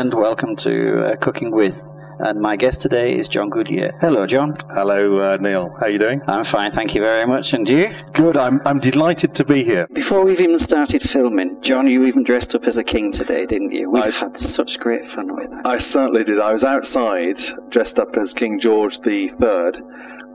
and welcome to Cooking With. And my guest today is John Goodyear. Hello, John. Hello, Neil. How are you doing? I'm fine, thank you very much. And you? Good. I'm delighted to be here. Before we've even started filming, John, you even dressed up as a king today, didn't you? We've had such great fun with that. I certainly did. I was outside, dressed up as King George III,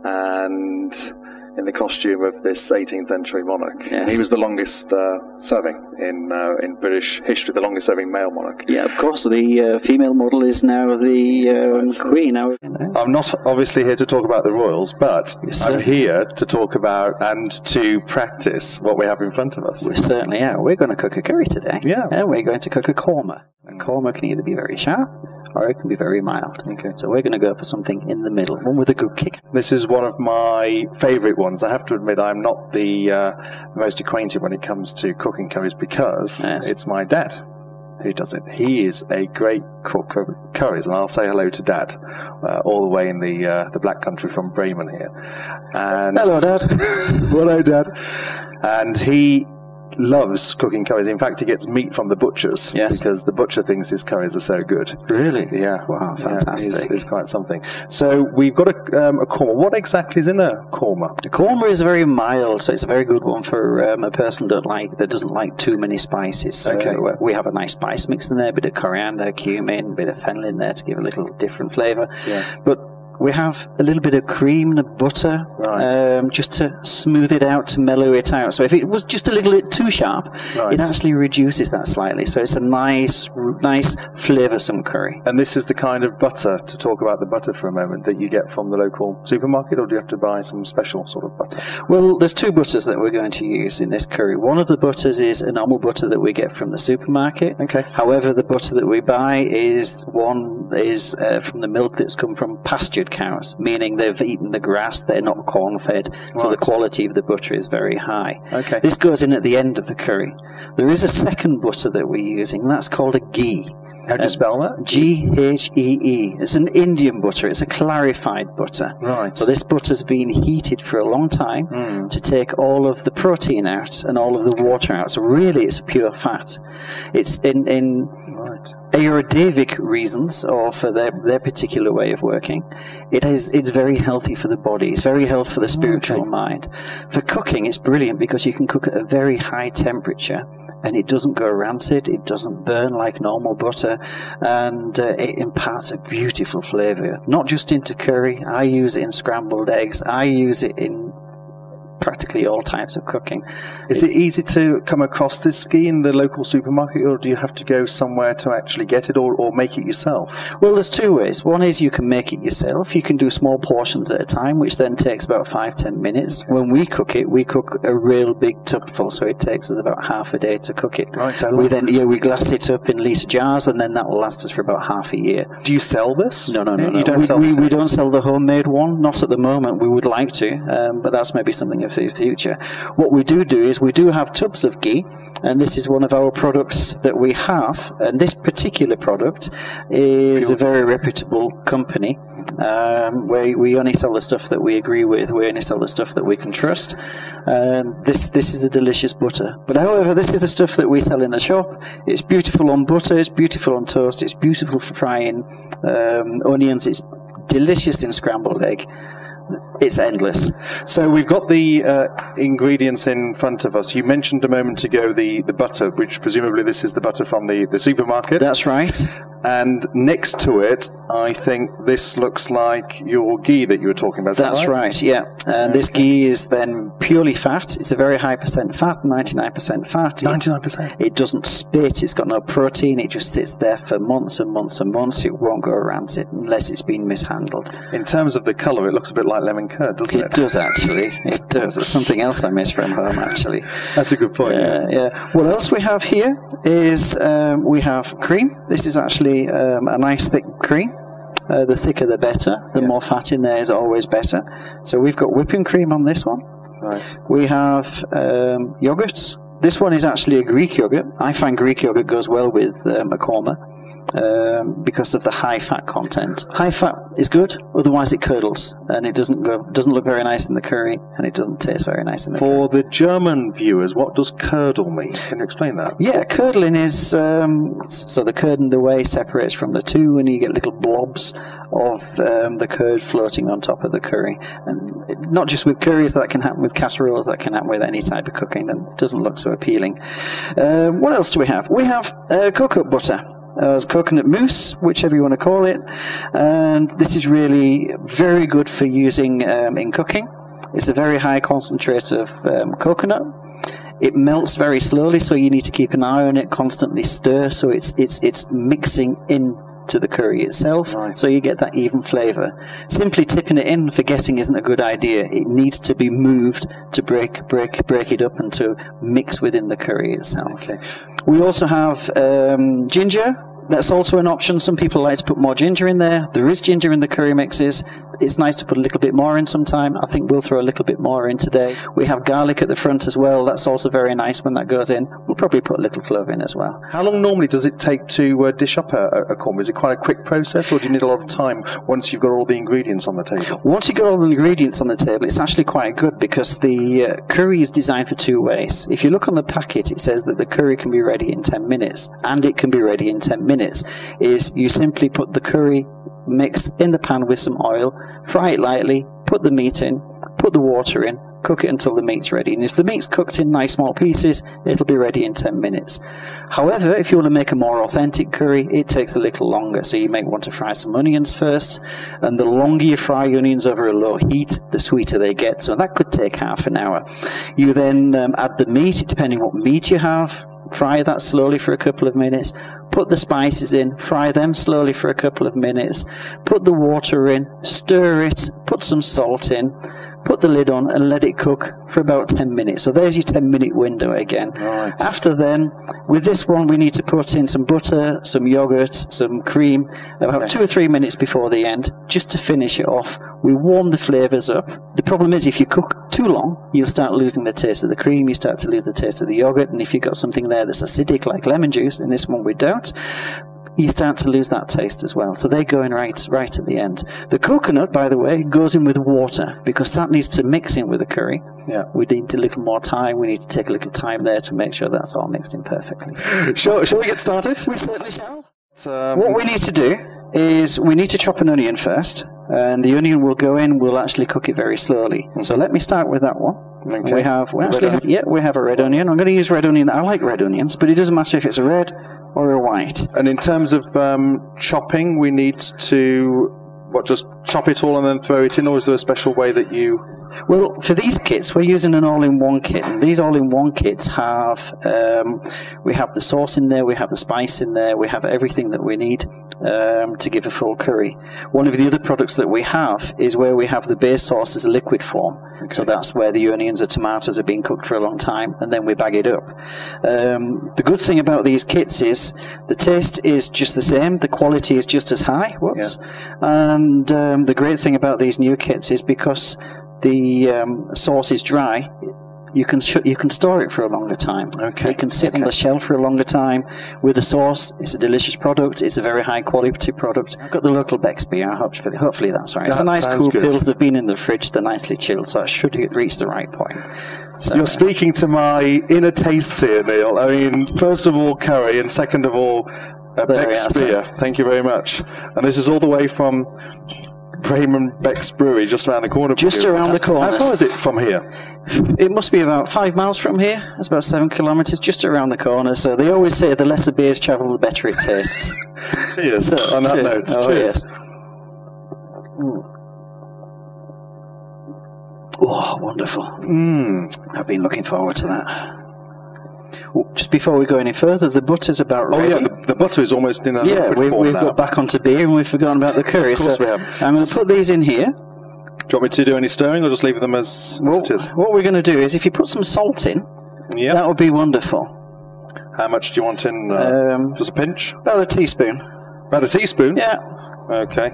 and in the costume of this 18th century monarch. Yes. He was the longest serving in British history, the longest serving male monarch. Yeah, of course. The female model is now the Queen. I'm not obviously here to talk about the royals, but I'm here to talk about and to practice what we have in front of us. We certainly are. We're going to cook a curry today. Yeah. And we're going to cook a korma. A korma can either be very sharp or it can be very mild. Okay. So we're going to go for something in the middle, one with a good kick. This is one of my favourite ones. I have to admit I'm not the most acquainted when it comes to cooking curries because it's my dad who does it. He is a great cook of curries, and I'll say hello to Dad, all the way in the Black Country from Bremen here. And hello, Dad. Hello, Dad. And he loves cooking curries. In fact, he gets meat from the butchers because the butcher thinks his curries are so good. Really? Yeah. Wow, fantastic. It's quite something. So we've got a korma. What exactly is in a korma? The korma is very mild, so it's a very good one for a person that doesn't like too many spices. So we have a nice spice mix in there, a bit of coriander, cumin, a bit of fennel in there to give a little different flavour. Yeah. But we have a little bit of cream and butter, just to smooth it out, to mellow it out. So if it was just a little bit too sharp, it actually reduces that slightly. So it's a nice, flavoursome curry. And this is the kind of butter, to talk about the butter for a moment, that you get from the local supermarket, or do you have to buy some special sort of butter? Well, there's two butters that we're going to use in this curry. One of the butters is a normal butter that we get from the supermarket. Okay. However, the butter that we buy is from the milk that's come from pastured cows, meaning they've eaten the grass, they're not corn-fed, so the quality of the butter is very high. Okay. This goes in at the end of the curry. There is a second butter that we're using, and that's called a ghee. How do you spell that? Ghee. It's an Indian butter. It's a clarified butter. Right. So this butter's been heated for a long time to take all of the protein out and all of the water out. So really, it's a pure fat. It's in Ayurvedic reasons, or for their particular way of working, it's very healthy for the body. It's very healthy for the spiritual mind. For cooking, it's brilliant because you can cook at a very high temperature, and it doesn't go rancid, it doesn't burn like normal butter, and it imparts a beautiful flavour. Not just into curry, I use it in scrambled eggs, I use it in practically all types of cooking. Is it easy to come across this ghee in the local supermarket, or do you have to go somewhere to actually get it, or make it yourself? Well, there's two ways. One is you can make it yourself. You can do small portions at a time, which then takes about 5-10 minutes. When we cook it, we cook a real big tubful, so it takes us about half a day to cook it. Right. We glass it up in litre jars, and then that will last us for about half a year. Do you sell this? No. You don't sell this? We don't sell the homemade one, not at the moment. We would like to, but that's maybe something of the future. What we do is we do have tubs of ghee, and this is one of our products that we have, and this particular product is a very reputable company. We only sell the stuff that we agree with. We only sell the stuff that we can trust. This is a delicious butter. But however, this is the stuff that we sell in the shop. It's beautiful on butter, it's beautiful on toast, it's beautiful for frying onions, it's delicious in scrambled egg. It's endless. So we've got the ingredients in front of us. You mentioned a moment ago the butter, which presumably this is the butter from the supermarket. That's right. And next to it, I think this looks like your ghee that you were talking about. That's right, yeah. And this ghee is then purely fat. It's a very high percent fat, 99% fat. 99%? It doesn't spit. It's got no protein. It just sits there for months and months and months. It won't go rancid unless it's been mishandled. In terms of the colour, it looks a bit like lemon curd, doesn't it? It does, actually. It does. It's something else I miss from home, actually. That's a good point. Yeah. What else we have here is we have cream. This is actually a nice thick cream. The thicker the better. The more fat in there is always better. So we've got whipping cream on this one. Right. We have yogurts. This one is actually a Greek yogurt. I find Greek yogurt goes well with a korma. because of the high fat content. High fat is good, otherwise it curdles and it doesn't look very nice in the curry, and it doesn't taste very nice in the curry. For the German viewers, what does curdle mean? Can you explain that? Yeah, curdling is so the curd and the whey separates from the two, and you get little blobs of the curd floating on top of the curry. And not just with curries, that can happen with casseroles, that can happen with any type of cooking, and it doesn't look so appealing. What else do we have? We have coconut butter. As coconut mousse, whichever you want to call it, and this is really very good for using in cooking. It's a very high concentrate of coconut. It melts very slowly, so you need to keep an eye on it, constantly stir, so it's mixing into the curry itself, right. So you get that even flavour. Simply tipping it in and forgetting isn't a good idea. It needs to be moved to break it up and to mix within the curry itself. Okay. We also have ginger. That's also an option. Some people like to put more ginger in there. There is ginger in the curry mixes. It's nice to put a little bit more in sometime. I think we'll throw a little bit more in today. We have garlic at the front as well. That's also very nice when that goes in. We'll probably put a little clove in as well. How long normally does it take to dish up a korma? Is it quite a quick process, or do you need a lot of time once you've got all the ingredients on the table? Once you've got all the ingredients on the table, it's actually quite good, because the curry is designed for 2 ways. If you look on the packet, it says that the curry can be ready in 10 minutes, and it can be ready in 10 minutes. Is you simply put the curry mix in the pan with some oil, fry it lightly, put the meat in, put the water in, cook it until the meat's ready. And if the meat's cooked in nice small pieces, it'll be ready in 10 minutes. However, if you want to make a more authentic curry, it takes a little longer. So you may want to fry some onions first, and the longer you fry onions over a low heat, the sweeter they get. So that could take half an hour. You then add the meat, depending what meat you have. Fry that slowly for a couple of minutes. Put the spices in, fry them slowly for a couple of minutes. Put the water in, stir it, put some salt in, put the lid on and let it cook for about 10 minutes. So there's your 10-minute window again. Right. After then, with this one, we need to put in some butter, some yogurt, some cream, about 2 or 3 minutes before the end, just to finish it off. We warm the flavours up. The problem is, if you cook too long, you'll start losing the taste of the cream, you start to lose the taste of the yogurt, and if you've got something there that's acidic, like lemon juice, in this one we don't, you start to lose that taste as well. So they go in right at the end. The coconut, by the way, goes in with water, because that needs to mix in with the curry. Yeah. We need a little more time. We need to take a little time there to make sure that's all mixed in perfectly. Shall we get started? We certainly shall. What we need to do is we need to chop an onion first, and the onion will go in. We'll actually cook it very slowly. So let me start with that one. Okay. We have a red onion. I'm going to use red onion. I like red onions, but it doesn't matter if it's a red or a white. And in terms of chopping, we need to just chop it all and then throw it in, or is there a special way that you... Well, for these kits, we're using an all-in-one kit. And these all-in-one kits have, we have the sauce in there, we have the spice in there, we have everything that we need to give a full curry. One of the other products that we have is where we have the base sauce as a liquid form. Okay. So that's where the onions or tomatoes have been cooked for a long time, and then we bag it up. The good thing about these kits is the taste is just the same, the quality is just as high. And the great thing about these new kits is because the sauce is dry, you can store it for a longer time. Okay. It can sit on the shelf for a longer time. With the sauce, it's a delicious product. It's a very high quality product. I've got the local Beck's beer. Hopefully that's right. It's a nice cool pills. They've been in the fridge. They're nicely chilled, so it should reach the right point. So, you're speaking to my inner tastes here, Neil. I mean, first of all, curry, and second of all, Beck's beer. Thank you very much. And this is all the way from Bremen Beck's Brewery, just around the corner. Just around the corner. How far is it from here? It must be about 5 miles from here. It's about 7 kilometres, just around the corner. So they always say the less the beers travel, the better it tastes. Cheers. So, on that note, cheers. Yes. Oh, wonderful. I've been looking forward to that. Just before we go any further, the butter's about ready. Oh yeah, the butter is almost in a we've got back onto beer and we've forgotten about the curry. Of course we have. I'm going to put these in here. Do you want me to do any stirring, or just leave them as it is? What we're going to do is, if you put some salt in, that would be wonderful. How much do you want in? Just a pinch? About a teaspoon. About a teaspoon? Yeah. Okay.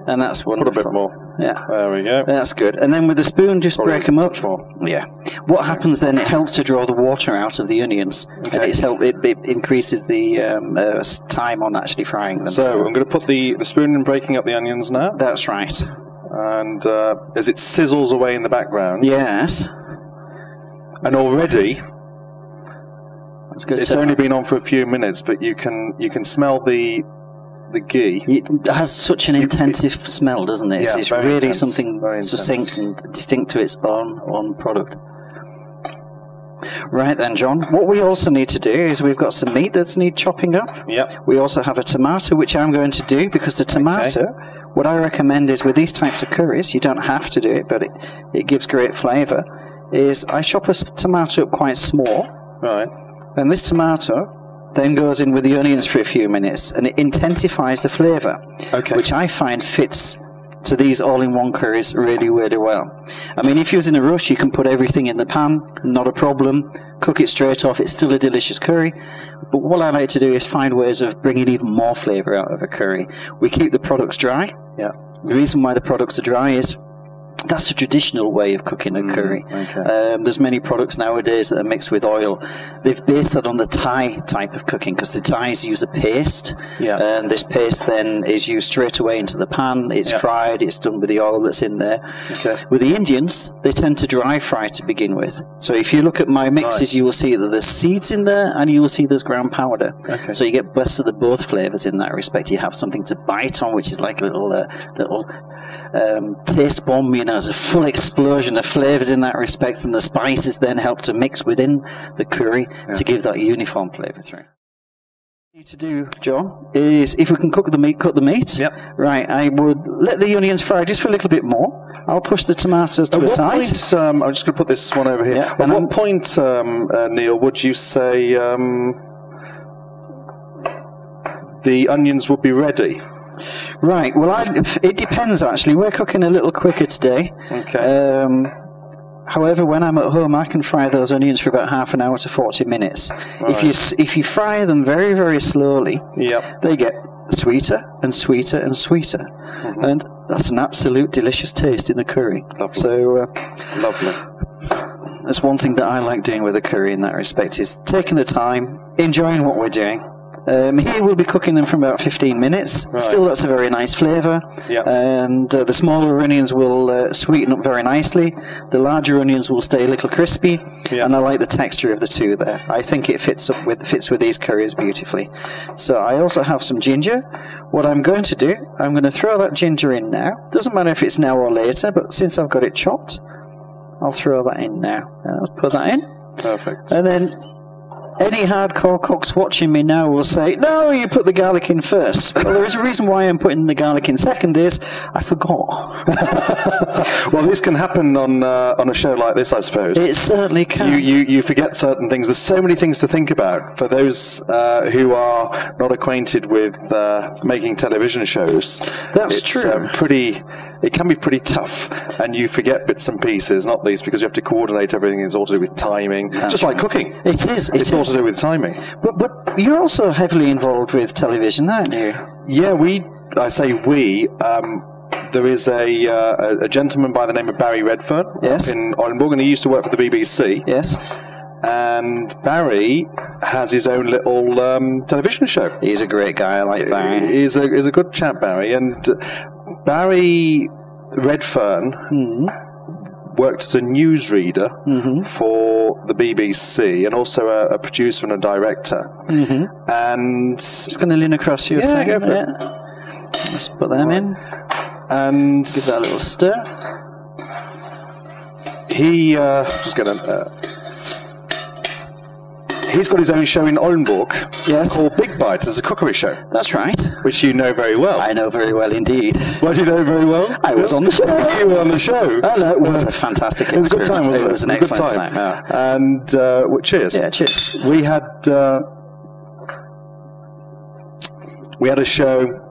And that's wonderful. Put a bit more. Yeah. There we go. That's good. And then with the spoon, just break them up. Yeah. What happens then, it helps to draw the water out of the onions. Okay. And it increases the time on actually frying them. So I'm going to put the spoon in breaking up the onions now. That's right. And as it sizzles away in the background. Yes. And already, good. It's only been on for a few minutes, but you can smell the ghee. It has such an intensive smell, doesn't it? Yeah, it's really intense, something succinct and distinct to its own product. Right then, John, what we also need to do is we've got some meat that's need chopping up. Yep. We also have a tomato, which I'm going to do, because the tomato, what I recommend is with these types of curries, you don't have to do it, but it gives great flavour, is I chop a tomato up quite small. Right. And this tomato then goes in with the onions for a few minutes, and it intensifies the flavour, which I find fits to these all-in-one curries really, really well. I mean, if you're in a rush, you can put everything in the pan, not a problem, cook it straight off, it's still a delicious curry. But what I like to do is find ways of bringing even more flavour out of a curry. We keep the products dry. Yeah. The reason why the products are dry is that's the traditional way of cooking a curry. There's many products nowadays that are mixed with oil. They've based that on the Thai type of cooking, because the Thais use a paste, and this paste then is used straight away into the pan. It's fried, it's done with the oil that's in there. With the Indians, they tend to dry fry to begin with. So if you look at my mixes, you will see that there's seeds in there, and you will see there's ground powder. So you get best of the both flavours in that respect. You have something to bite on, which is like a little taste bomb, you know, there's a full explosion of flavours in that respect, and the spices then help to mix within the curry to give that uniform flavour through. What we need to do, John, is if we can cut the meat. Right, I would let the onions fry just for a little bit more. I'll push the tomatoes to the side. I'm just going to put this one over here. At what point, Neil, would you say the onions would be ready? Right, well, it depends, actually. We're cooking a little quicker today. However, when I'm at home, I can fry those onions for about half an hour to 40 minutes. If you fry them very, very slowly, they get sweeter and sweeter and sweeter. And that's an absolute delicious taste in the curry. Lovely. So, lovely. That's one thing that I like doing with a curry in that respect, is taking the time, enjoying what we're doing. Here we'll be cooking them for about 15 minutes. Still, that's a very nice flavour. And the smaller onions will sweeten up very nicely. The larger onions will stay a little crispy. And I like the texture of the two there. I think it fits with these curries beautifully. So I also have some ginger. What I'm going to do, I'm going to throw that ginger in now. Doesn't matter if it's now or later, but since I've got it chopped, I'll throw that in now. I'll put that in. Perfect. And then any hardcore cooks watching me now will say, no, you put the garlic in first. Well, there is a reason why I'm putting the garlic in second, is I forgot. Well, this can happen on a show like this, I suppose. It certainly can. You forget certain things. There's so many things to think about. For those who are not acquainted with making television shows, that's true. It can be pretty tough, and you forget bits and pieces, not least because you have to coordinate everything. It's all to do with timing, just like cooking. It is. It's all to do with timing. But you're also heavily involved with television, aren't you? Yeah, I say we. There is a gentleman by the name of Barry Redfern in Oldenburg, and he used to work for the BBC. Yes. And Barry has his own little television show. He's a great guy. I like Barry. He's a good chap, Barry. And Barry Redfern worked as a newsreader for the BBC, and also a producer and a director. And just going to lean across you a second. Go for it. Let's put them in. And give that a little stir. He's got his own show in Oldenburg called Big Bites. It's a cookery show. That's right. Which you know very well. I know very well indeed. What do you know very well? I was on the show. You were on the show. Oh, no, it was a fantastic experience. It was a good time, wasn't it? It was an excellent time. Yeah. And well, cheers. Yeah, cheers. We had a show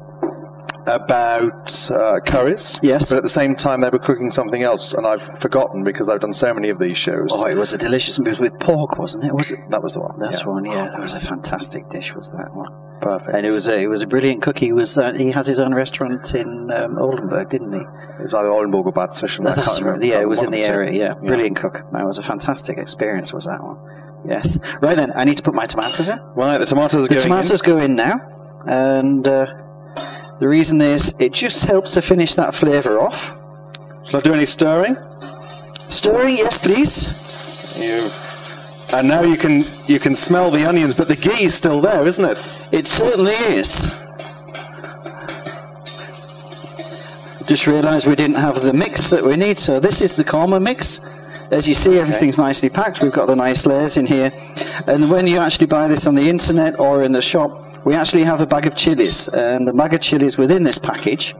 about curries. Yes. But at the same time, they were cooking something else, and I've forgotten because I've done so many of these shows. Oh, it was a delicious. It was with pork, wasn't it? Was it? That was the one. That's the one. Yeah, that was a fantastic dish. Was that one? Perfect. And it was a brilliant cook. He has his own restaurant in Oldenburg, didn't he? It was either Oldenburg or Bad Sischen. That's right. Yeah, it was in the area. Yeah, brilliant cook. That was a fantastic experience. Was that one? Yes. Right then, I need to put my tomatoes in. Right, the tomatoes go in now, and the reason is it just helps to finish that flavour off. Shall I do any stirring? Stirring, yes, please. And now you can smell the onions, but the ghee is still there, isn't it? It certainly is. Just realised we didn't have the mix that we need, so this is the Korma mix. As you see, everything's nicely packed. We've got the nice layers in here. And when you actually buy this on the internet or in the shop, we actually have a bag of chilies. And the bag of chilies within this package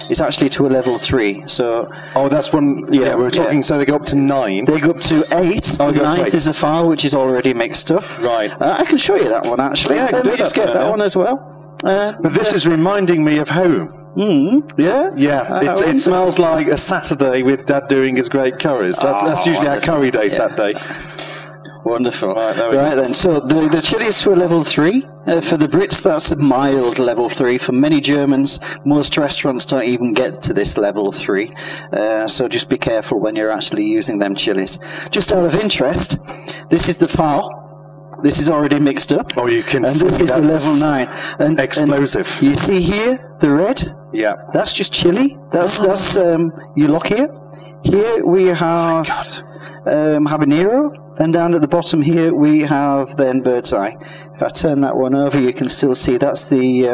is actually to a level 3. So, that's one. Yeah, we were talking. So they go up to 9. They go up to 8. Oh, the 9th is the file, which is already mixed up. Right. I can show you that one actually. Yeah, Let me just get that one as well. But this is reminding me of home. Yeah. Yeah. It smells like a Saturday with Dad doing his great curries. That's usually our curry day Saturday. Wonderful. Right then, so the chili is to a level 3. For the Brits, that's a mild level 3. For many Germans, most restaurants don't even get to this level 3. So just be careful when you're actually using them chilies. Just out of interest, this is the file. This is already mixed up. Oh, you can see this is the level 9. And explosive. And you see here, the red? Yeah. That's just chili. That's Ulocchia. Here we have habanero. And down at the bottom here, we have then bird's eye. If I turn that one over, you can still see that's the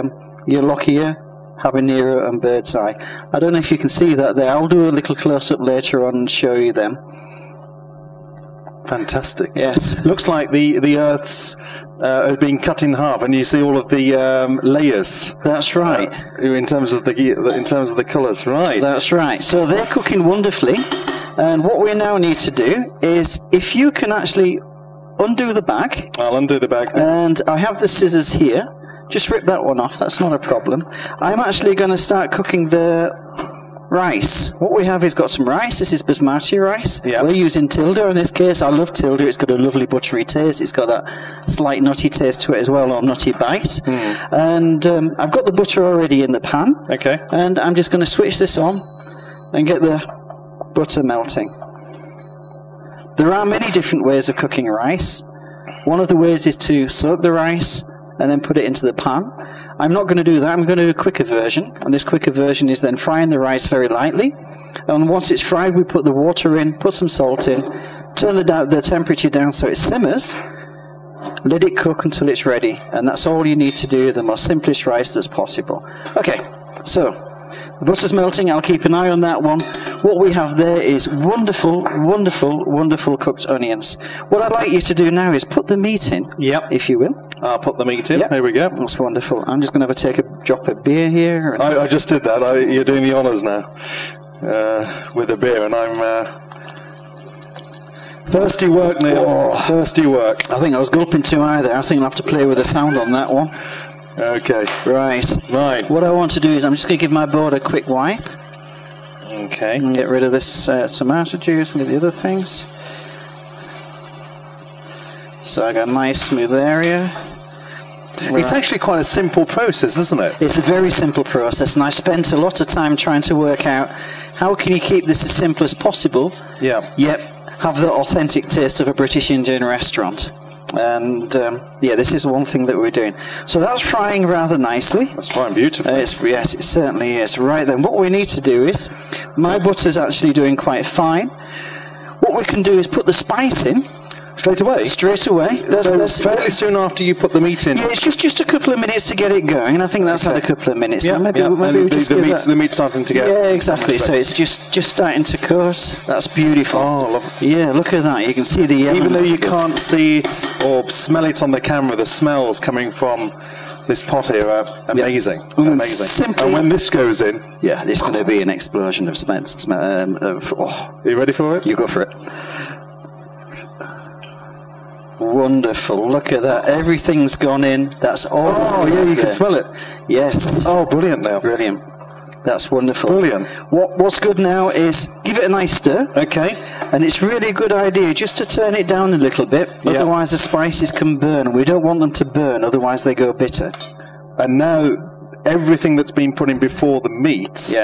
Ulocchia, habanero, and bird's eye. I don't know if you can see that there. I'll do a little close-up later on and show you them. Fantastic. Yes. Looks like the earth's been cut in half, and you see all of the layers. That's right. In terms of the colours, right? That's right. So they're cooking wonderfully. And what we now need to do is, if you can actually undo the bag. I'll undo the bag. And I have the scissors here. Just rip that one off, that's not a problem. I'm actually going to start cooking the rice. What we have is got some rice. This is basmati rice. Yep. We're using tilda in this case. I love tilda. It's got a lovely buttery taste. It's got that slight nutty taste to it as well, or nutty bite. And I've got the butter already in the pan. Okay. And I'm just going to switch this on and get the butter melting. There are many different ways of cooking rice. One of the ways is to soak the rice and then put it into the pan. I'm not going to do that. I'm going to do a quicker version, and this quicker version is then frying the rice very lightly. And once it's fried, we put the water in, put some salt in, turn the temperature down so it simmers, let it cook until it's ready, and that's all you need to do, the most simplest rice that's possible. Okay, so the butter's melting. I'll keep an eye on that one. What we have there is wonderful, wonderful, wonderful cooked onions. What I'd like you to do now is put the meat in, if you will. I'll put the meat in. Yep. Here we go. That's wonderful. I'm just going to take a drop of beer here. I just did that. You're doing the honours now with the beer, and I'm thirsty work, Neil. Oh. Thirsty work. I think I was gulping too high there. I think I'll have to play with the sound on that one. Okay. Right. What I want to do is I'm just going to give my board a quick wipe. Okay. And get rid of this tomato juice and get the other things. So I got a nice smooth area. Right. It's actually quite a simple process, isn't it? It's a very simple process, and I spent a lot of time trying to work out how can you keep this as simple as possible, yet have the authentic taste of a British Indian restaurant. And this is one thing that we're doing. So that's frying rather nicely. That's frying beautifully. Yes, it certainly is. Right then, what we need to do is, my butter's actually doing quite fine. What we can do is put the spice in. Straight away? Straight away. That's fairly soon after you put the meat in? Yeah, it's just a couple of minutes to get it going, and I think that's had a couple of minutes. Yeah, maybe we just the meat's starting to get... Yeah, exactly. So it's just starting to coat. That's beautiful. Oh, lovely. Yeah, look at that. You can see the yellow. Even though you can't see it or smell it on the camera, the smells coming from this pot here are amazing. Yep. Amazing. And when this goes in... Yeah, there's going to be an explosion of smell. Are you ready for it? You go for it. Wonderful. Look at that. Everything's gone in. That's all. Oh, yeah, you can smell it. Yes. Oh, brilliant now. Brilliant. That's wonderful. Brilliant. What's good now is give it a nice stir. Okay. And it's really a good idea just to turn it down a little bit. Yep. Otherwise the spices can burn. We don't want them to burn, otherwise they go bitter. And now everything that's been put in before the meat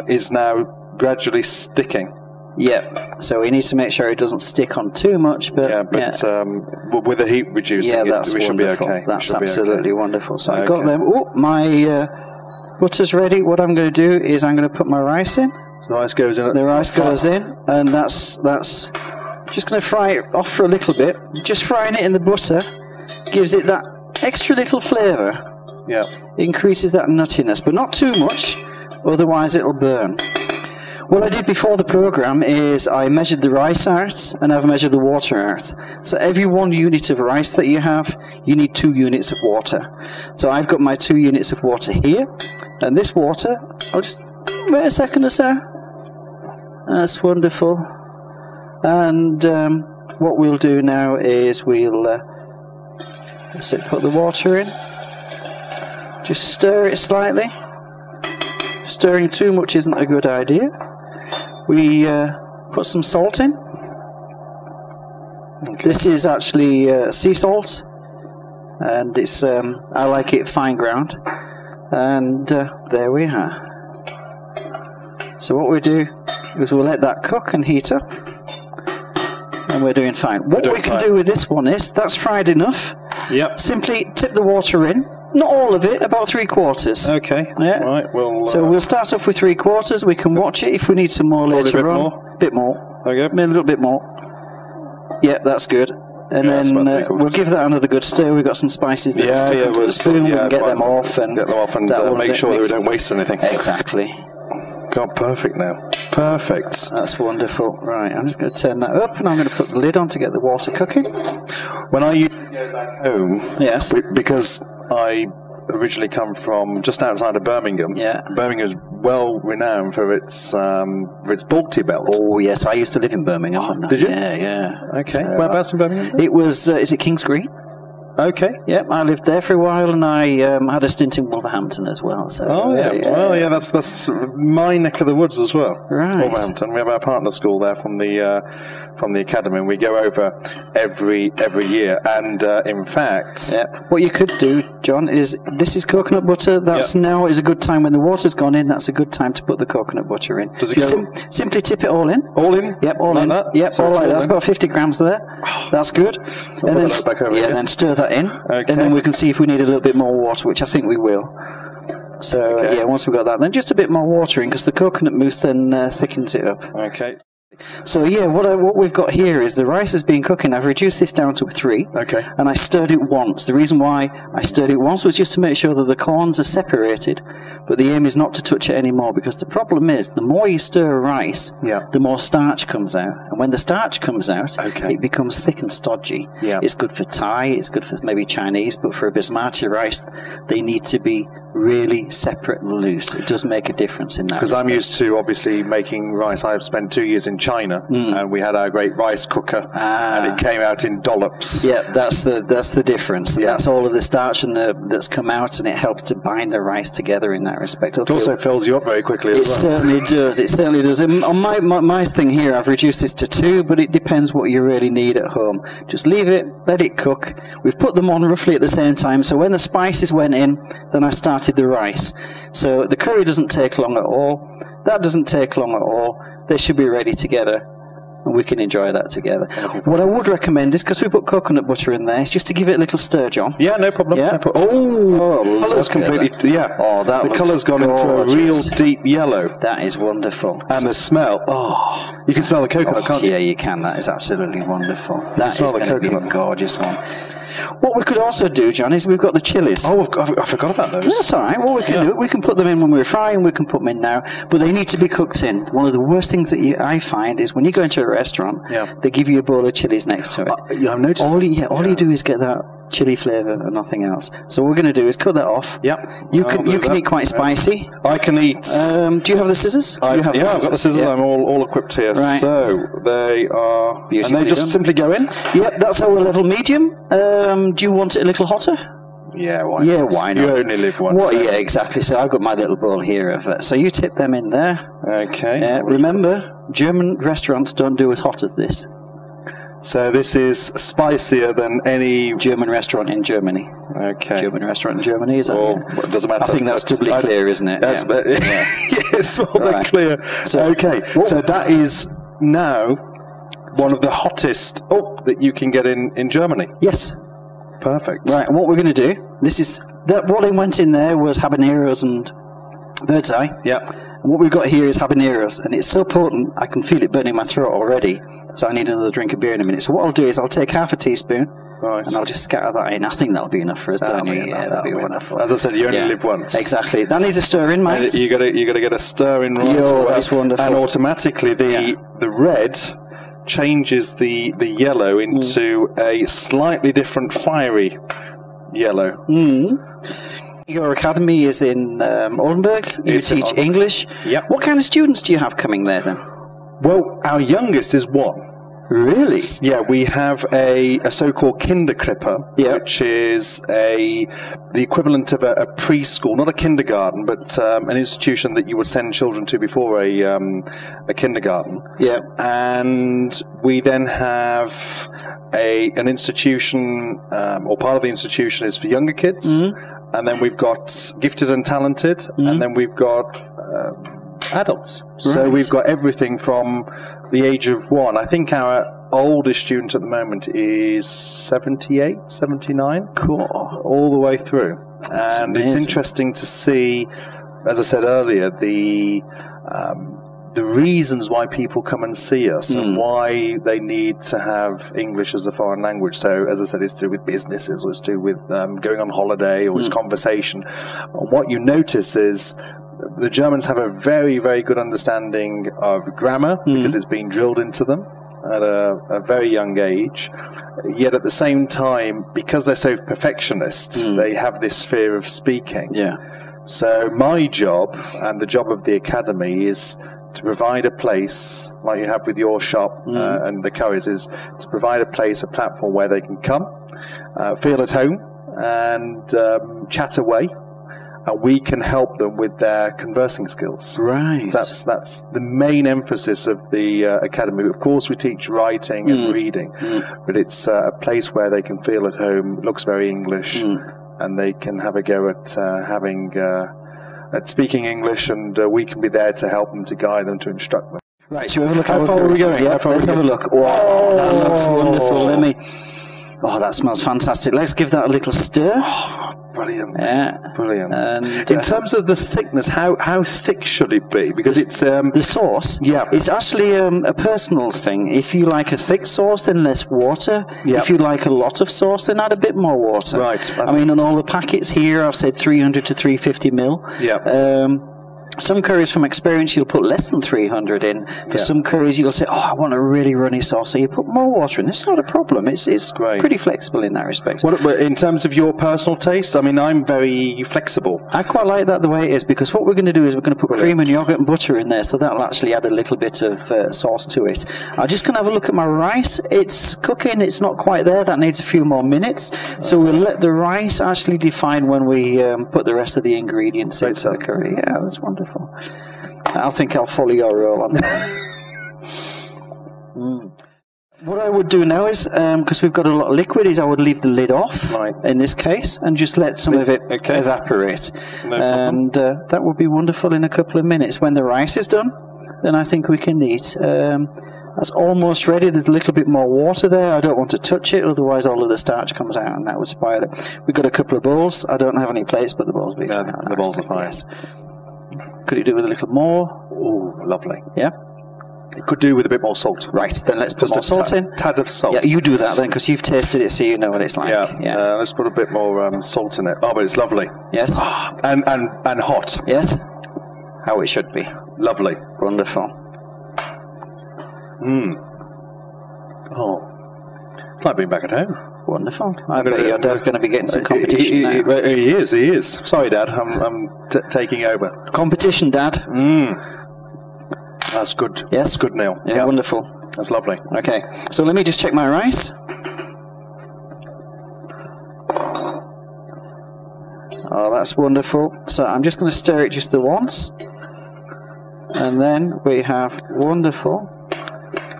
is now gradually sticking. Yeah, so we need to make sure it doesn't stick on too much, but with the heat reducing, we should be okay. That's absolutely wonderful. So I got them. Oh, my butter's ready. What I'm going to do is I'm going to put my rice in. So the rice goes in. The rice goes in, and that's just going to fry it off for a little bit. Just frying it in the butter gives it that extra little flavour. Yeah, increases that nuttiness, but not too much, otherwise it'll burn. What I did before the program is I measured the rice out and I've measured the water out. So every 1 unit of rice that you have, you need 2 units of water. So I've got my 2 units of water here, and this water, I'll just wait a second or so. That's wonderful. And what we'll do now is we'll put the water in. Just stir it slightly. Stirring too much isn't a good idea. We put some salt in. Okay. This is actually sea salt, and it's I like it fine ground. And there we are. So what we do is we'll let that cook and heat up, and we're doing fine. What we can do with this one is that's fried enough. Yep. Simply tip the water in. Not all of it, about 3/4. Okay. Yeah. Right. Well. So we'll start off with 3/4. We can watch it if we need some more later on. Bit more. Okay. Maybe a little bit more. Yeah, that's good. And then we'll give that another good stir. We've got some spices that stick to the spoon. We can get them off and make sure that we don't waste anything. Exactly. God, perfect now. Perfect. That's wonderful. Right, I'm just going to turn that up, and I'm going to put the lid on to get the water cooking. When I usually go back home, because I originally come from just outside of Birmingham. Yeah. Birmingham is well renowned for its Balti belt. Oh yes, I used to live in Birmingham. Did you? Yeah, yeah. Okay. So, whereabouts in Birmingham? It was. Is it Kings Green? Okay. Yep, I lived there for a while, and I had a stint in Wolverhampton as well. So, well, that's my neck of the woods as well. Right. Wolverhampton. We have our partner school there from the academy, and we go over every year. And in fact, what you could do, John, is this is coconut butter. That's now is a good time when the water's gone in. That's a good time to put the coconut butter in. Does it go? Simply tip it all in. All in? Yep, all like in. That? Yep, so all like that. That's about 50 grams there. That's good. And then back over then stir that in, and then we can see if we need a little bit more water, which I think we will. So once we've got that, then just a bit more water in, because the coconut mousse then thickens it up. Okay. So what we've got here is the rice has been cooking. I've reduced this down to 3. Okay. And I stirred it once. The reason why I stirred it once was just to make sure that the corns are separated. But the aim is not to touch it anymore, because the problem is the more you stir rice, the more starch comes out. And when the starch comes out, it becomes thick and stodgy. Yeah. It's good for Thai, it's good for maybe Chinese, but for a basmati rice, they need to be really separate and loose. It does make a difference in that. Because I'm used to obviously making rice. I've spent 2 years in China, and we had our great rice cooker, and it came out in dollops. Yeah, that's the difference. Yeah. That's all of the starch that's come out, and it helps to bind the rice together in that respect. It also fills you up very quickly as well. It certainly does. It certainly does. And on my thing here, I've reduced this to 2, but it depends what you really need at home. Just leave it, let it cook. We've put them on roughly at the same time, so when the spices went in, then I started the rice. So the curry doesn't take long at all. That doesn't take long at all. They should be ready together, and we can enjoy that together. What I would recommend is, because we put coconut butter in there, is just to give it a little stir, John. Yeah, no problem. Yeah. Colour's completely. Yeah. Oh, that the colour's gone into a real deep yellow. That is wonderful. And the smell. Oh, you can smell the coconut, can't you? Yeah, you can. That is absolutely wonderful. That smell the coconut. Be a gorgeous one. What we could also do, John, is we've got the chilies. Oh, I forgot about those. That's all right. What we can do, we can put them in when we're frying, we can put them in now, but they need to be cooked in. One of the worst things that I find is when you go into a restaurant, they give you a bowl of chilies next to it. I've noticed. All you do is get that chili flavour and nothing else. So what we're going to do is cut that off. Yep. You can eat quite spicy. I can eat. Do you have the scissors? I've got the scissors. Yeah. I'm all equipped here. Right. So they are. And they just simply go in? Yep, that's our level medium. Do you want it a little hotter? Yeah, why yeah, not? why not? You only live once. What? Yeah, exactly. So I've got my little bowl here of it. So you tip them in there. Okay. Remember, German restaurants don't do as hot as this. So this is spicier than any German restaurant in Germany. Okay. German restaurant in Germany, is that? Well, it doesn't matter. I think that's doubly clear, isn't it? That's yes, more than clear. So, okay, so that is now one of the hottest that you can get in Germany. Yes. Perfect. Right, and what we're going to do, what went in there was habaneros and bird's eye. Yeah. And what we've got here is habaneros, and it's so potent, I can feel it burning my throat already, so I need another drink of beer in a minute. So what I'll do is I'll take half a teaspoon, and I'll just scatter that in. I think that'll be enough for us, don't you? Yeah, that'll be wonderful. As I said, you only live once. Exactly. That needs a stir in, mate. You got to get a stir in right away. That's wonderful. And automatically the red changes the yellow into a slightly different fiery yellow. Your academy is in Oldenburg. You teach English. Yep. What kind of students do you have coming there then? Well, our youngest is 1. Really? Yeah, we have a so-called Kinderkrippe, which is the equivalent of a preschool, not a kindergarten, but an institution that you would send children to before a kindergarten. Yeah. And we then have an institution, or part of the institution is for younger kids, and then we've got gifted and talented, and then we've got adults. So we've got everything from the age of 1. I think our oldest student at the moment is 78, 79. Cool. All the way through. And it's interesting to see, as I said earlier, the reasons why people come and see us and why they need to have English as a foreign language. So, as I said, it's to do with businesses, or it's to do with going on holiday, or it's conversation. And what you notice is the Germans have a very, very good understanding of grammar because it's been drilled into them at a very young age. Yet at the same time, because they're so perfectionist, they have this fear of speaking. Yeah. So my job and the job of the academy is to provide a place, like you have with your shop and the Currys, is to provide a place, a platform where they can come, feel at home, and chat away. And we can help them with their conversing skills. Right. That's the main emphasis of the academy. Of course, we teach writing and reading, but it's a place where they can feel at home. It looks very English, and they can have a go at at speaking English, and we can be there to help them, to guide them, to instruct them. Right. Shall we have a look? How far are we going? Yeah, let's have a look. Wow, that looks wonderful. Let me. Oh, that smells fantastic. Let's give that a little stir. Brilliant. Yeah. Brilliant. And in terms of the thickness, how thick should it be? Because it's the sauce. Yeah. It's actually a personal thing. If you like a thick sauce, then less water. Yeah. If you like a lot of sauce, then add a bit more water. Right. I mean, on all the packets here, I've said 300 to 350 mil. Yeah. Some curries, from experience, you'll put less than 300 in. For some curries, you'll say, I want a really runny sauce, so you put more water in. It's not a problem. It's great. Pretty flexible in that respect. What, in terms of your personal taste, I mean, I'm very flexible. I quite like that the way it is, because what we're going to do is we're going to put cream and yogurt and butter in there, so that'll actually add a little bit of sauce to it. I'm just going to have a look at my rice. It's cooking. It's not quite there. That needs a few more minutes. So we'll let the rice actually define when we put the rest of the ingredients into the curry. Yeah, that's wonderful. I think I'll follow your role on that. What I would do now is, because we've got a lot of liquid, is I would leave the lid off, in this case, and just let some of it evaporate. And that would be wonderful in a couple of minutes. When the rice is done, then I think we can eat. That's almost ready. There's a little bit more water there. I don't want to touch it, otherwise all of the starch comes out and that would spoil it. We've got a couple of bowls. I don't have any plates, but the bowls will be fine. The bowls are fine. Yes. Could you do with a little more? Oh, lovely. Yeah? It could do with a bit more salt. Right, then let's put more salt in. Tad of salt. Yeah, you do that then, because you've tasted it, so you know what it's like. Yeah. Let's put a bit more salt in it. Oh, but it's lovely. Yes. And hot. Yes. How it should be. Lovely. Wonderful. Oh. It's like being back at home. Wonderful. I bet your dad's going to be getting some competition now. He is. Sorry, Dad. I'm taking over. Competition, Dad. That's good. Yes. That's good, Neil. Yeah, wonderful. That's lovely. Okay, so let me just check my rice. Oh, that's wonderful. So I'm just going to stir it just the once. And then we have wonderful.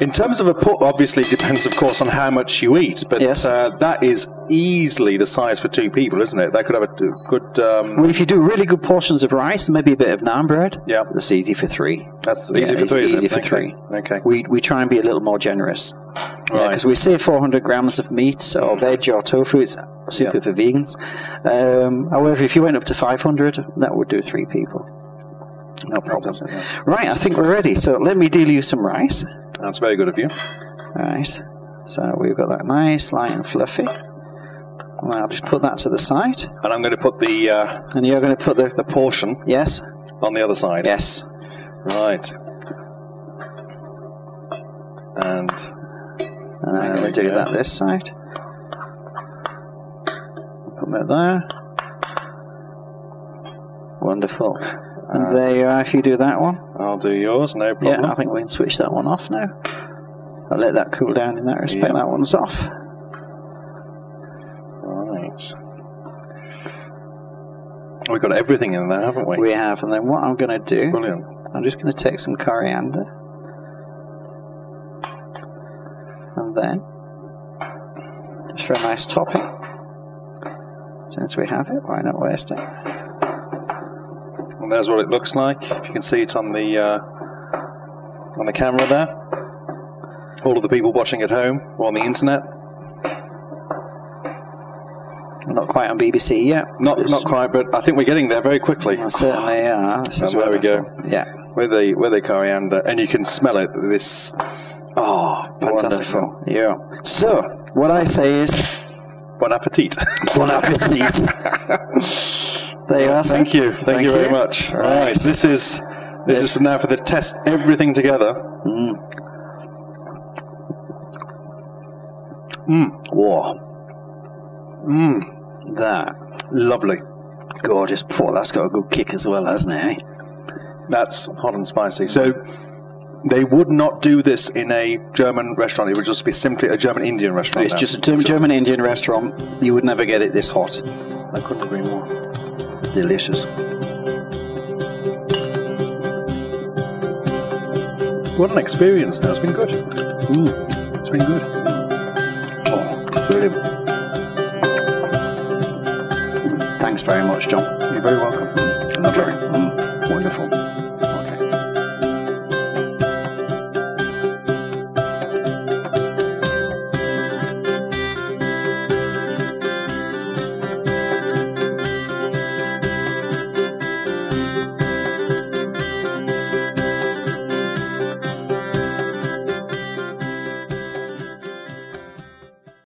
In terms of a pot, obviously it depends, of course, on how much you eat, but yes. That is easily the size for 2 people, isn't it? That could have a good... Well, if you do really good portions of rice and maybe a bit of naan bread, yeah, that's easy for 3. That's easy for 3, easy for 3. Okay. We try and be a little more generous. Right. Because we say 400 grams of meat or veg or tofu, it's super for vegans. However, if you went up to 500, that would do 3 people. No problem. Right, I think we're ready. So let me deal you some rice. That's very good of you. Right. So we've got that nice, light and fluffy. Well, I'll just put that to the side. And I'm going to put the... and you're going to put the portion... Yes. On the other side. Yes. Right. And I'm going to do that this side. Put that there. Wonderful. And there you are, if you do that one. I'll do yours, no problem. Yeah, I think we can switch that one off now. I'll let that cool down in that respect. Yeah. That one's off. Right. We've got everything in there, haven't we? We have, and then what I'm going to do... Brilliant. I'm just going to take some coriander. And then, just for a nice topping. Since we have it, why not waste it? And there's what it looks like. If you can see it on the camera there. All of the people watching at home or on the internet. Not quite on BBC yet. Not quite, but I think we're getting there very quickly. Well, certainly are. And there we go. Yeah. With the coriander, and you can smell it. This, fantastic! Wonderful. Yeah. So what I say is, bon appetit. Bon appetit. There you are. Thank you very much. Right. This is for now for the test. Everything together. Whoa. That lovely, gorgeous pork. That's got a good kick as well, hasn't it? Eh? That's hot and spicy. So they would not do this in a German restaurant. It would just be simply a German Indian restaurant. It's just a German Indian restaurant. You would never get it this hot. I couldn't agree more. Delicious. What an experience! Now it's been good. It's been good. Oh, brilliant. Thanks very much, John. You're very welcome. Wonderful.